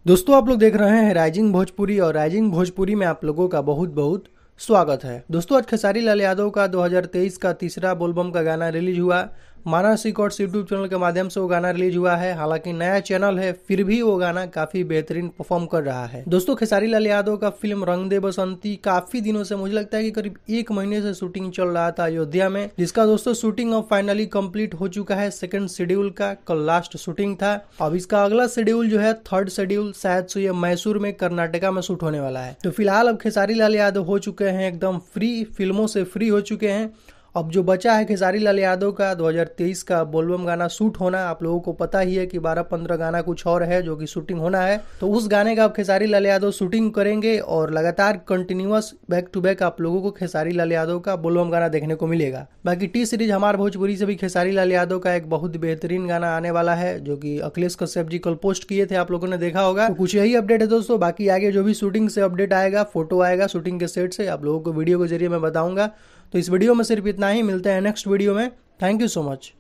दोस्तों आप लोग देख रहे हैं राइजिंग भोजपुरी और राइजिंग भोजपुरी में आप लोगों का बहुत बहुत स्वागत है। दोस्तों आज खेसारी लाल यादव का 2023 का तीसरा बोलबम का गाना रिलीज हुआ। मानस रिकॉर्ड्स यूट्यूब चैनल के माध्यम से वो गाना रिलीज हुआ है। हालांकि नया चैनल है, फिर भी वो गाना काफी बेहतरीन परफॉर्म कर रहा है। दोस्तों खेसारी लाल यादव का फिल्म रंग दे बसंती काफी दिनों से, मुझे लगता है कि करीब 1 महीने से शूटिंग चल रहा था अयोध्या में, जिसका दोस्तों शूटिंग अब फाइनली कंप्लीट हो चुका है। सेकंड शेड्यूल का कल लास्ट शूटिंग था। अब इसका अगला शेड्यूल जो है, थर्ड शेड्यूल, शायद से ये मैसूर में कर्नाटका में शूट होने वाला है। तो फिलहाल अब खेसारी लाल यादव हो चुके हैं एकदम फ्री, फिल्मों से फ्री हो चुके हैं। अब जो बचा है खेसारी लाल यादव का 2023 का बोलबम गाना शूट होना। आप लोगों को पता ही है कि 12-15 गाना कुछ और है जो कि शूटिंग होना है। तो उस गाने का अब खेसारी लाल यादव शूटिंग करेंगे और लगातार कंटिन्यूअस बैक टू बैक आप लोगों को खेसारी लाल यादव का बोलबम गाना देखने को मिलेगा। बाकी टी सीरीज हमार भोजपुरी से भी खेसारी लाल यादव का एक बहुत बेहतरीन गाना आने वाला है, जो कि अखिलेश कश्यप जी कल पोस्ट किए थे, आप लोगों ने देखा होगा। तो कुछ यही अपडेट है दोस्तों। बाकी आगे जो भी शूटिंग से अपडेट आएगा, फोटो आएगा शूटिंग के सेट से, आप लोगों को वीडियो के जरिए मैं बताऊंगा। तो इस वीडियो में सिर्फ इतना ही। मिलते हैं नेक्स्ट वीडियो में। Thank you so much.